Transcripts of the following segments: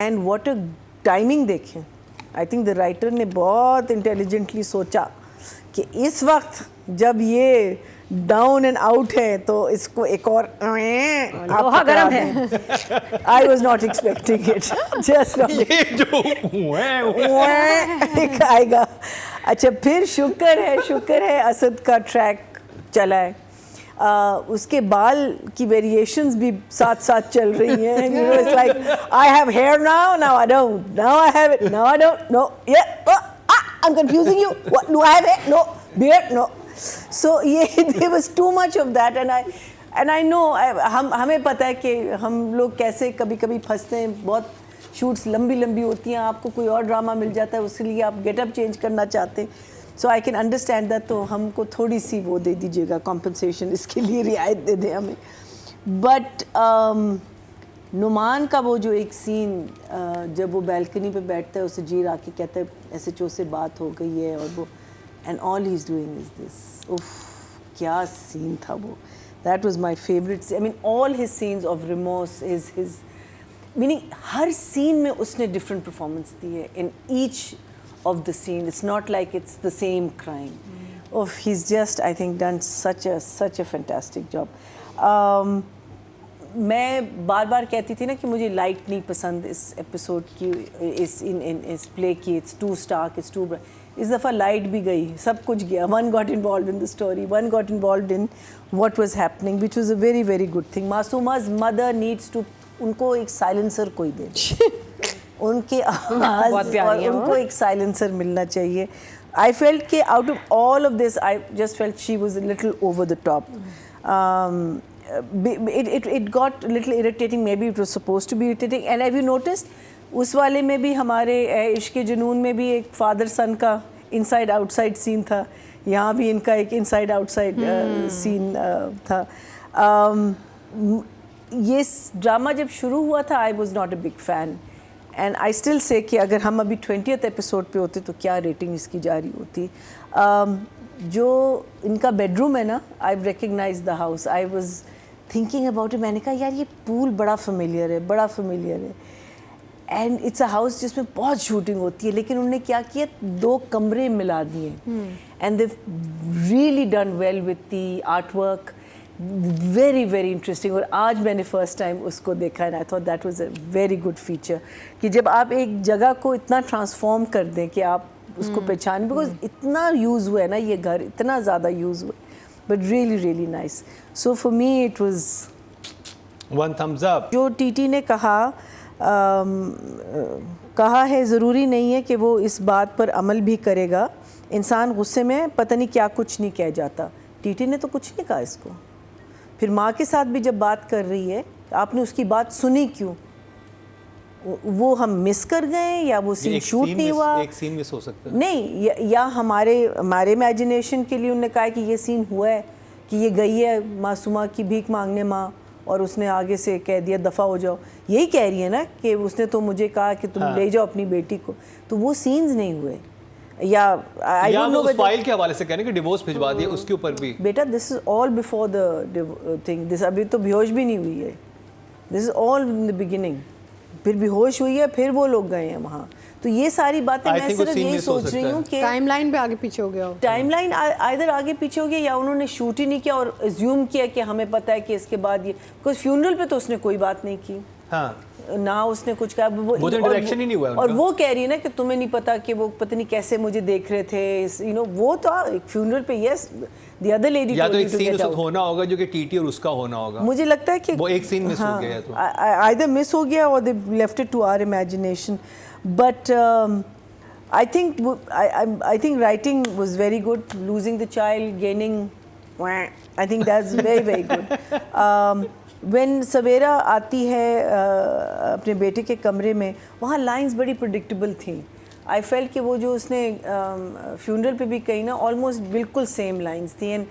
And what a timing دیکھیں. I think the writer نے بہت انٹیلیجنٹلی سوچا کہ اس وقت جب یہ ڈاؤن اینڈ آؤٹ ہے تو اس کو ایک اور گرم ہے. I was not expecting it, just آئے گا. اچھا پھر شکر ہے اسد کا ٹریک چلا ہے, اس کے بال کی ویریشنز بھی ساتھ ساتھ چل رہی ہیں. You know, it's like I have hair now I don't, now I have it, now I don't, no, yeah, I'm confusing you, what do I have hair, no, beard, no. So yeah, there was too much of that and I know ہمیں پتہ ہے کہ ہم لوگ کیسے کبھی کبھی پھنستے ہیں. بہت شوٹس لمبی ہوتی ہیں, آپ کو کوئی اور ڈرامہ مل جاتا ہے, اس لیے آپ گیٹ اپ چینج کرنا چاہتے ہیں. سو آئی کین انڈرسٹینڈ دیٹ. تو ہم کو تھوڑی سی وہ دے دیجیے گا کمپنسیشن, اس کے لیے رعایت دے دیں ہمیں. بٹ نعمان کا وہ جو ایک سین جب وہ بیلکنی پہ بیٹھتا ہے, اسے جیر آ کے کہتا ہے ایس ایچ او سے بات ہو گئی ہے, اور وہ and all he is doing is دس. اوف کیا سین تھا وہ. That was my favourite. I mean all his scenes of remorse, his meaning ہر سین میں اس نے ڈفرنٹ پرفارمنس دی ہے in each of the scene. It's not like it's the same crime. Oh, he's just, I think, done such a fantastic job. میں بار بار کہتی تھی نا کہ مجھے لائٹ نہیں پسند اس ایپیسوڈ کی, اس پلے کی. It's too stark, it's too. اس دفعہ لائٹ بھی گئی, سب کچھ گیا. One got involved in the story, one got involved in what was happening, which was a very very good thing. معصوماز مدر نیڈس ٹو, ان کو ایک سائلنسر کوئی دے, ان کے آواز اور ان کو ایک سائلنسر ملنا چاہیے. آئی فیلٹ کہ out of all of this I just felt she was a little over the top. It got little irritating, may be it was supposed to be irritating. And have you noticed اس والے میں بھی, ہمارے عشق جنون میں بھی ایک فادر سن کا ان سائڈ آؤٹ سائڈ سین تھا, یہاں بھی ان کا ایک ان سائڈ آؤٹ سائڈ سین تھا. یہ ڈرامہ جب شروع ہوا تھا I was not a big fan, and I still say کہ اگر ہم ابھی 20th ایپیسوڈ پہ ہوتے تو کیا ریٹنگ اس کی جاری ہوتی. جو ان کا بیڈ روم ہے نا, I recognise the house. I was thinking about it, میں نے کہا یار یہ پول بڑا فیملیئر ہے. اینڈ اٹس اے ہاؤس جس میں بہت شوٹنگ ہوتی ہے, لیکن انہوں نے کیا کیا, 2 کمرے ملا دیے. And they really done well with the art work, very very interesting. اور آج میں نے فرسٹ ٹائم اس کو دیکھا, and I thought that was a very good feature کہ جب آپ ایک جگہ کو اتنا ٹرانسفارم کر دیں کہ آپ اس کو پہچانیں, بیکاز اتنا یوز ہوا ہے نا یہ گھر, اتنا زیادہ یوز ہوا ہے, but really really nice. So for me it was one thumbs up. جو ٹی ٹی نے کہا ہے ضروری نہیں ہے کہ وہ اس بات پر عمل بھی کرے گا. انسان غصے میں پتہ نہیں کیا کچھ نہیں کہہ جاتا. ٹی ٹی نے تو کچھ نہیں کہا اس کو. پھر ماں کے ساتھ بھی جب بات کر رہی ہے, آپ نے اس کی بات سنی کیوں؟ وہ ہم مس کر گئے یا وہ سین شوٹ نہیں ہوا؟ ایک سین مس ہو سکتا ہے نہیں, یا ہمارے امیجنیشن کے لیے انہوں نے کہا کہ یہ سین ہوا ہے کہ یہ گئی ہے معصومہ کی بھیک مانگنے ماں, اور اس نے آگے سے کہہ دیا دفع ہو جاؤ. یہی کہہ رہی ہے نا کہ اس نے تو مجھے کہا کہ تم لے جاؤ اپنی بیٹی کو. تو وہ سینز نہیں ہوئے. یا I don't know, us file کے حوالے سے کہنے کہ ڈیورس بھجوا دیا, اس کے اوپر بھی بیٹا دس از آل بیفور دا تھنگ. دس ابھی تو بیہوش بھی نہیں ہوئی ہے, دس از آل ان دا بگننگ. پھر بیہوش ہوئی ہے, پھر وہ لوگ گئے ہیں وہاں. تو یہ ساری باتیں میں صرف یہی سوچ رہی ہوں کہ ٹائم لائن پہ آگے پیچھے ہو گیا, ٹائم لائن ادھر آگے پیچھے ہو گیا, یا انہوں نے شوٹ ہی نہیں کیا اور ایزیوم کیا کہ ہمیں پتہ ہے کہ اس کے بعد یہ, بیکاز فیونرل پہ تو اس نے کوئی بات نہیں کی, نہ اس نے کچھ کہا. وہ انٹریکشن ہی نہیں ہوا. اور وہ کہہ رہی ہے نا کہ تمہیں نہیں پتا کہ وہ پتہ نہیں کیسے مجھے دیکھ رہے تھے, یو نو. وہ تو ایک فیونرل پہ, یس دی ادر لیڈی یا تو ایک سین اس وقت ہونا ہوگا جو کہ ٹی ٹی اور اس کا ہونا ہوگا. مجھے لگتا ہے کہ وہ ایک سین مس ہو گیا, تو either مس ہو گیا اور they left it to our imagination. But I think writing was very good. Losing the child, gaining, I think that's very very good. When سویرا آتی ہے اپنے بیٹے کے کمرے میں, وہاں لائنز بڑی پریڈکٹیبل تھیں. آئی فیل کہ وہ جو اس نے فیونرل پہ بھی کہی نا, آلموسٹ بالکل سیم لائنز تھیں.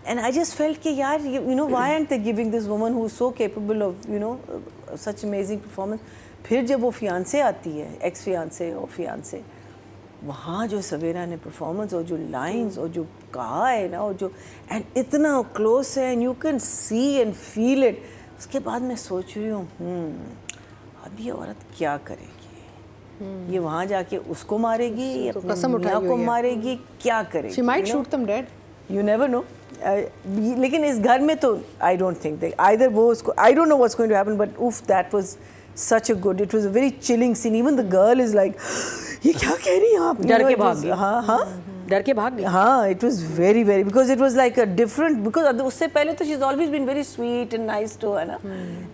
اینڈ آئی جسٹ فیلٹ کہ یار you know why and they giving this women who is so capable of you know such amazing performance. پھر جب وہ فیانسے آتی ہے, ایکس فیانسے اور فیانسے, وہاں جو سویرا نے پرفارمنس اور جو لائنز اور جو کہا ہے نا, اور جو اینڈ اتنا کلوز ہے, and you can see and feel it. اس کے بعد میں سوچ رہی ہوں اب یہ عورت کیا کرے گی, یہ وہاں جا کے اس کو مارے گی یا تو اپنے قسم اٹھائی میاں کو ہوئی ہے. مارے گی, کیا کرے گی. She might shoot them dead. You never know. لیکن اس گھر میں تو I don't think that either وہ اس کو, I don't know what's going to happen, but oof, that was such a good, it was a very chilling scene. Even the girl is like, یہ کیا کہہ رہی ہیں آپ, ڈر کے بھاگ گئی. ہاں ہاں ڈر کے بھاگ گئی. ہاں, it was very very, because it was like a different, because اس سے پہلے تو she's always been very sweet and nice to her نا,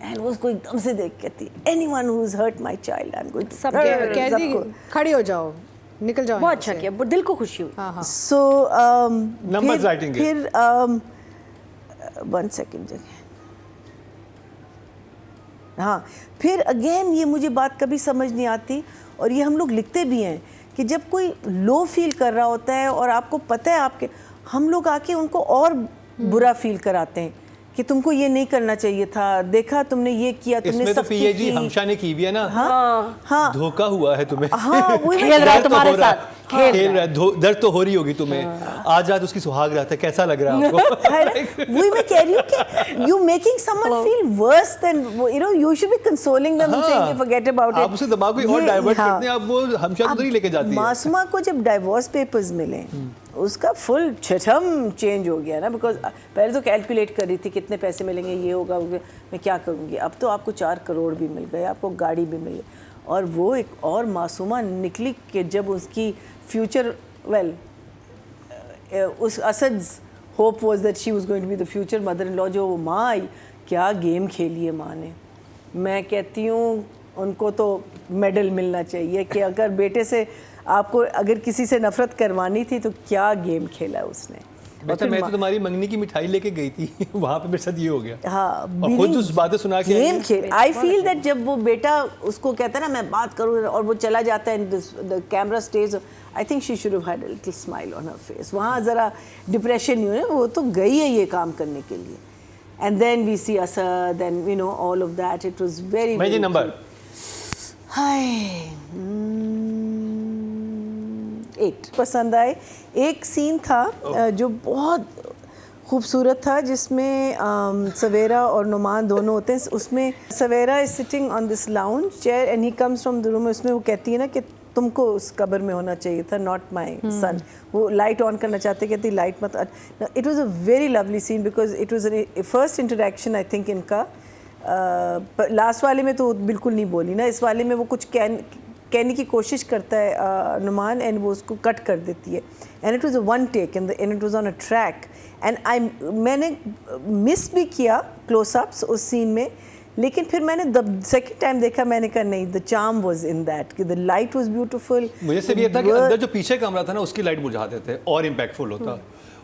and وہ اس کو ایک دم سے دیکھ کہتی anyone who's hurt my child I'm going to سب کہہ دی کھڑی ہو جاؤ, نکل جاؤ. بہت اچھا کیا, دل کو خوشی ہوئی. ہاں ہاں. so Numbers writing ہے. پھر 1 second جگہ, ہاں پھر اگین یہ مجھے بات کبھی سمجھ نہیں آتی, اور یہ ہم لوگ لکھتے بھی ہیں کہ جب کوئی لو فیل کر رہا ہوتا ہے اور آپ کو پتہ ہے آپ کے, ہم لوگ آ کے ان کو اور برا فیل کراتے ہیں کہ تم کو یہ نہیں کرنا چاہیے تھا, دیکھا تم نے یہ کیا, اس تم نے میں تو سختی پی اے جی کی. ہمشا نے کی بھی ہے نا, ہاں دھوکا ہوا ہے تمہیں, ہاں وہی کھیل رہا ہے تمہارے ساتھ, کھیل رہا ہے, درد تو ہو رہی ہوگی تمہیں, آج رات اس کی سہاگ رات ہے, کیسا لگ رہا ہے آپ کو. وہی میں کہہ رہی ہوں کہ you making someone feel worse than, you know, you should be consoling them and saying forget about it. آپ اسے دماغ کو اور ڈائیورٹ کرتے ہیں, آپ وہ ہمشا تو نہیں لے کے جاتی ہے. معصومہ کو جب ڈائیورس پیپرز ملے اس کا فل چھٹم چینج ہو گیا نا, بیکاز پہلے تو کیلکولیٹ کر رہی تھی کتنے پیسے ملیں گے, یہ ہوگا, میں کیا کروں گی. اب تو آپ کو 4 کروڑ بھی مل گئے, آپ کو گاڑی بھی مل گئی, اور وہ ایک اور معصومہ نکلی کہ جب اس کی فیوچر, ویل اس اسد's hope was that she was going to be the future mother in law, جو وہ ماں آئی, کیا گیم کھیلی ہے ماں نے. میں کہتی ہوں ان کو تو میڈل ملنا چاہیے کہ اگر بیٹے سے آپ کو اگر کسی سے نفرت کروانی تھی تو کیا گیم کھیلا اس نے. میں تو تمہاری منگنی کی مٹھائی لے کے گئی تھی, وہاں پہ میرے ساتھ یہ ہو گیا. ہاں, اور خود اس باتیں سنا کے گیم کھیل. آئی فیل دیٹ جب وہ بیٹا اس کو کہتا ہے نا میں بات کروں اور وہ چلا جاتا ہے, the camera stays, I think she should have had a little smile on her face. وہاں ذرا ڈپریشن نہیں ہوئے, وہ تو گئی ہے یہ کام کرنے کے لیے. And then we see Asad and you know all of that. It was very میں یہ نمبر 8 پسند آئے. ایک سین تھا جو بہت خوبصورت تھا جس میں سویرا اور نعمان دونوں ہوتے ہیں. اس میں Sawera is sitting on this lounge chair and he comes from the room. اس میں وہ کہتی ہے نا کہ تم کو اس قبر میں ہونا چاہیے تھا, ناٹ مائی سن. وہ لائٹ آن کرنا چاہتے, کہتی لائٹ مت. It was a very lovely scene because it was first interaction I think ان کا. لاسٹ والے میں تو بالکل نہیں بولی نا, اس والے میں وہ کچھ کہنے کی کوشش کرتا ہے نعمان, اینڈ وہ اس کو کٹ کر دیتی ہے. And it was a one take and it was on a track. And میں نے مس بھی کیا کلوز اپس اس سین میں, لیکن پھر میں نے سیکنڈ ٹائم دیکھا, میں نے کہا نہیں, دا چارم واز ان دیٹ کہ دا لائٹ واز بیوٹیفل. مجھے سے بھی یہ تھا کہ اندر جو پیچھے کمرہ تھا نا اس کی لائٹ بجھا دیتے اور امپیکٹفل ہوتا.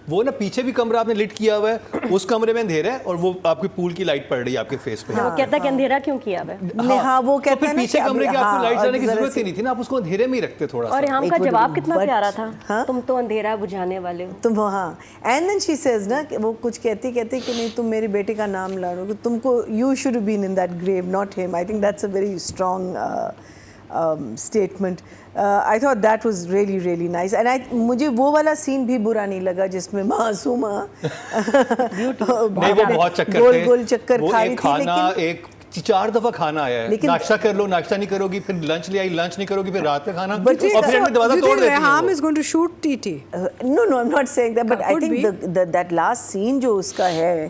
وہ نا پیچھے بھی کمرہ آپ نے لٹ کیا ہوا ہے, اس کمرے میں اندھیرا ہے اور وہ آپ کے پول کی لائٹ پڑ رہی ہے آپ کے فیس پہ. وہ کہتا ہے کہ اندھیرا کیوں کیا ہے. ہاں وہ کہتا ہے نا پیچھے کمرے کے آپ کو لائٹ جلانے کی ضرورت ہی نہیں تھی نا, آپ اس کو اندھیرے میں ہی رکھتے تھوڑا سا. اور ہم کا جواب کتنا پیارا تھا, تم تو اندھیرا بجھانے والے ہو تم. ہاں, اینڈ دین شی سیز نا وہ کچھ کہتی کہ نہیں تم میرے بیٹے کا نام لا رہے ہو, تم کو you should been in that grave not him. I think that's a very strong statement. I thought that was really really nice. And مجھے وہ والا سین بھی برا نہیں لگا جس میں معصومہ بہت چکر گول گول چکر کھا رہی تھی, لیکن ایک 4 دفعہ کھانا آیا ہے, ناشتہ کر لو, ناشتہ نہیں کرو گی, پھر لنچ لے آئی, لنچ نہیں کرو گی, پھر رات کا کھانا, اور پھر انڈے دروازہ توڑ دیتی ہے. Reham is going to shoot TT. No, I'm not saying that, but I think that last scene جو اس کا ہے,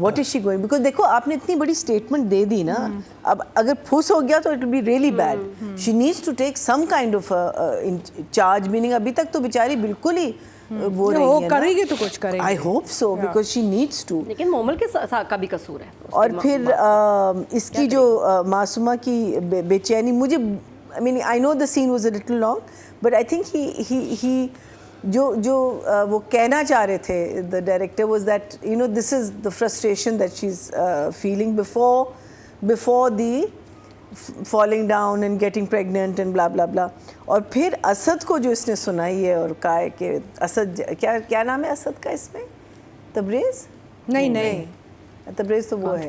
what is she going, because دیکھو آپ نے اتنی بڑی اسٹیٹمنٹ دے دی نا, اب اگر پھس ہو گیا تو it will be really bad. She needs to take some kind of charge, meaning ابھی تک تو بیچاری بالکل ہی وہ نہیں کرے گی تو کچھ کرے گی. I hope so because she needs to. لیکن مومل کے کا بھی قصور ہے. اور پھر اس کی جو معصومہ کی بے چینی, مجھے I mean I know the scene was a little long, but I think he جو وہ کہنا چاہ رہے تھے the director was that you know this is the frustration that she's feeling before the falling down and getting pregnant and blah blah blah. اور پھر اسد کو جو اس نے سنائی ہے اور کہا ہے کہ اسد کیا نام ہے اسد کا اس میں, تبریز؟ نہیں تبریز تو وہ ہے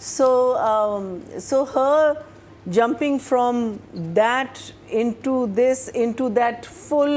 So her jumping from that into this, into that full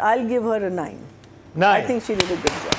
I'll give her a 9. I think she did a good job.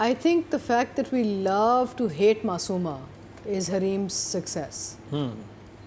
I think the fact that we love to hate Masooma is Hareem's success.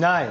9।